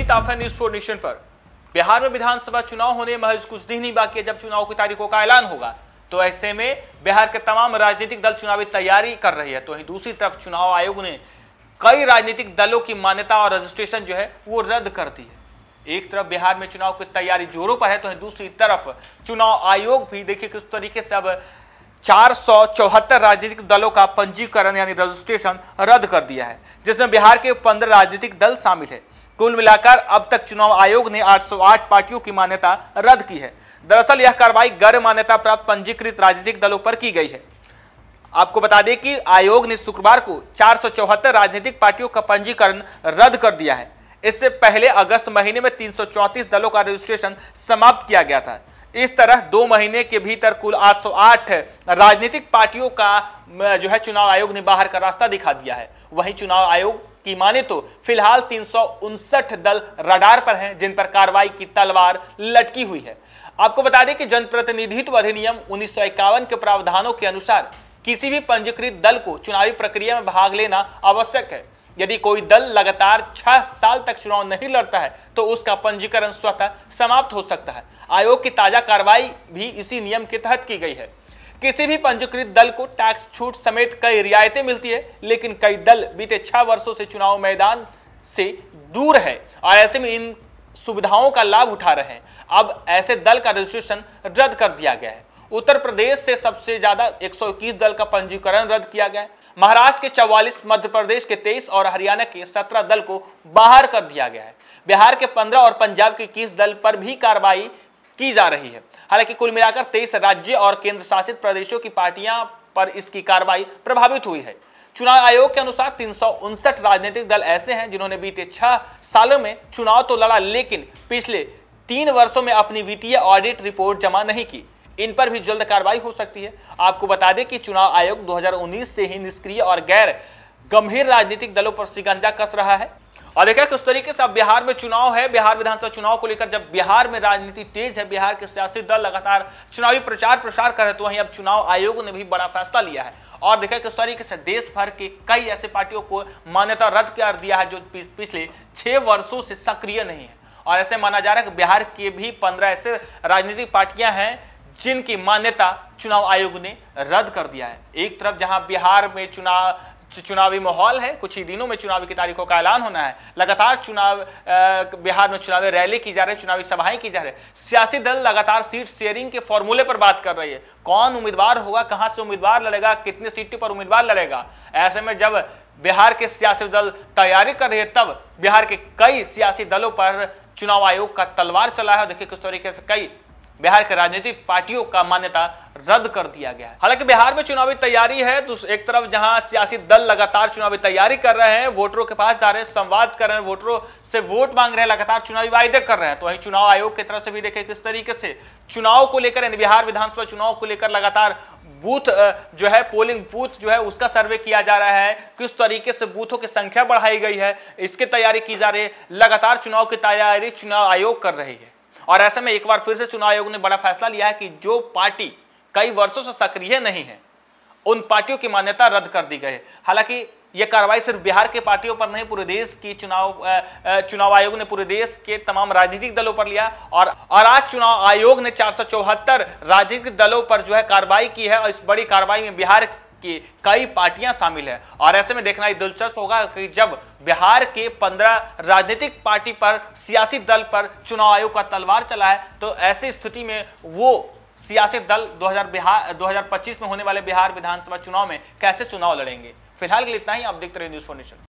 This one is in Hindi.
बातचीत आप है न्यूज़ 4 नेशन पर। बिहार में विधानसभा चुनाव होने महज कुछ दिन ही बाकी है जब चुनाव की तारीखों का ऐलान होगा। तो ऐसे में बिहार के तमाम राजनीतिक दल चुनावी तैयारी कर रही है। तो वहीं दूसरी तरफ चुनाव आयोग ने कई राजनीतिक दलों की मान्यता और रजिस्ट्रेशन जो है वो रद्द कर दी है। एक तरफ बिहार में चुनाव की तैयारी जोरों पर है, तो वहीं दूसरी तरफ चुनाव आयोग भी देखिए किस तरीके से अब 474 राजनीतिक दलों का पंजीकरण यानी रजिस्ट्रेशन रद्द कर दिया है, जिसमें बिहार के 15 राजनीतिक दल शामिल है। कुल मिलाकर अब तक चुनाव आयोग ने 808 पार्टियों की मान्यता रद्द की है। दरअसल यह कार्रवाई गैर मान्यता प्राप्त पंजीकृत राजनीतिक दलों पर की गई है। आपको बता दें कि आयोग ने शुक्रवार को 474 राजनीतिक पार्टियों का पंजीकरण रद्द कर दिया है। इससे पहले अगस्त महीने में 334 दलों का रजिस्ट्रेशन समाप्त किया गया था। इस तरह 2 महीने के भीतर कुल 808 राजनीतिक पार्टियों का जो है चुनाव आयोग ने बाहर का रास्ता दिखा दिया है। वहीं चुनाव आयोग की माने तो फिलहाल 359 दल रडार पर हैं, जिन पर कार्रवाई की तलवार लटकी हुई है। आपको बता दें कि जनप्रतिनिधित्व अधिनियम 1951 के प्रावधानों के अनुसार किसी भी पंजीकृत दल को चुनावी प्रक्रिया में भाग लेना आवश्यक है। यदि कोई दल लगातार 6 साल तक चुनाव नहीं लड़ता है तो उसका पंजीकरण स्वतः समाप्त हो सकता है। आयोग की ताजा कार्रवाई भी इसी नियम के तहत की गई है। किसी भी पंजीकृत दल को टैक्स छूट समेत कई रियायतें मिलती है, लेकिन कई दल बीते 6 वर्षों से चुनाव मैदान से दूर है और ऐसे में इन सुविधाओं का लाभ उठा रहे हैं। अब ऐसे दल का रजिस्ट्रेशन रद्द कर दिया गया है। उत्तर प्रदेश से सबसे ज्यादा 121 दल का पंजीकरण रद्द किया गया है। महाराष्ट्र के 44, मध्य प्रदेश के 23 और हरियाणा के 17 दल को बाहर कर दिया गया है। बिहार के 15 और पंजाब के 21 दल पर भी कार्रवाई की जा रही है। हालांकि कुल मिलाकर 23 राज्य और केंद्र शासित प्रदेशों की पार्टियां पर इसकी कार्रवाई प्रभावित हुई है। चुनाव आयोग के अनुसार 359 राजनीतिक दल ऐसे हैं जिन्होंने बीते 6 सालों में चुनाव तो लड़ा, लेकिन पिछले 3 वर्षों में अपनी वित्तीय ऑडिट रिपोर्ट जमा नहीं की। इन पर भी जल्द कार्रवाई हो सकती है। आपको बता दें कि चुनाव आयोग 2019 से ही निष्क्रिय और गैर गंभीर राजनीतिक दलों पर शिकंजा कस रहा है। और देखा किस तरीके से अब बिहार में चुनाव है। बिहार विधानसभा चुनाव को लेकर जब बिहार में राजनीति तेज है, बिहार के सियासी दल लगातार चुनावी प्रचार प्रसार कर रहे, तो वहीं अब चुनाव आयोग ने भी बड़ा फैसला लिया है। और देखा किस तरीके से देश भर के कई ऐसे पार्टियों को मान्यता रद्द कर दिया है जो पिछले 6 वर्षों से सक्रिय नहीं है। और ऐसे माना जा रहा है कि बिहार के भी 15 ऐसे राजनीतिक पार्टियां हैं जिनकी मान्यता चुनाव आयोग ने रद्द कर दिया है। एक तरफ जहां बिहार में चुनावी माहौल है, कुछ ही दिनों में चुनावी की तारीखों का ऐलान होना है, लगातार बिहार में चुनावी रैली की जा रही है, चुनावी सभाएं की जा रही है, सियासी दल लगातार सीट शेयरिंग के फॉर्मूले पर बात कर रही है, कौन उम्मीदवार होगा, कहां से उम्मीदवार लड़ेगा, कितनी सीटों पर उम्मीदवार लड़ेगा। ऐसे में जब बिहार के सियासी दल तैयारी कर रहे हैं, तब बिहार के कई सियासी दलों पर चुनाव आयोग का तलवार चला है। देखिए किस तरीके से कई बिहार के राजनीतिक पार्टियों का मान्यता रद्द कर दिया गया है। हालांकि बिहार में चुनावी तैयारी है, तो एक तरफ जहां सियासी दल लगातार चुनावी तैयारी कर रहे हैं, वोटरों के पास जा रहे हैं, संवाद कर रहे हैं, वोटरों से वोट मांग रहे हैं, लगातार चुनावी वायदे कर रहे हैं, तो वहीं चुनाव आयोग की तरफ से भी देखें किस तरीके से चुनाव को लेकर, बिहार विधानसभा चुनाव को लेकर लगातार बूथ जो है, पोलिंग बूथ जो है उसका सर्वे किया जा रहा है, किस तरीके से बूथों की संख्या बढ़ाई गई है, इसकी तैयारी की जा रही है। लगातार चुनाव की तैयारी चुनाव आयोग कर रही है। और ऐसे में एक बार फिर से चुनाव आयोग ने बड़ा फैसला लिया है कि जो पार्टी कई वर्षों से सक्रिय नहीं है, उन पार्टियों की मान्यता रद्द कर दी गई है। हालांकि यह कार्रवाई सिर्फ बिहार के पार्टियों पर नहीं, पूरे देश की चुनाव आयोग ने पूरे देश के तमाम राजनीतिक दलों पर लिया। और आज चुनाव आयोग ने 474 राजनीतिक दलों पर जो है कार्रवाई की है, और इस बड़ी कार्रवाई में बिहार की कई पार्टियां शामिल है। और ऐसे में देखना ही दिलचस्प होगा कि जब बिहार के 15 राजनीतिक पार्टी पर, सियासी दल पर चुनाव आयोग का तलवार चला है, तो ऐसी स्थिति में वो सियासी दल 2025 में होने वाले बिहार विधानसभा चुनाव में कैसे चुनाव लड़ेंगे। फिलहाल के लिए इतना ही। आप देखते रहिए न्यूज़ 4 नेशन।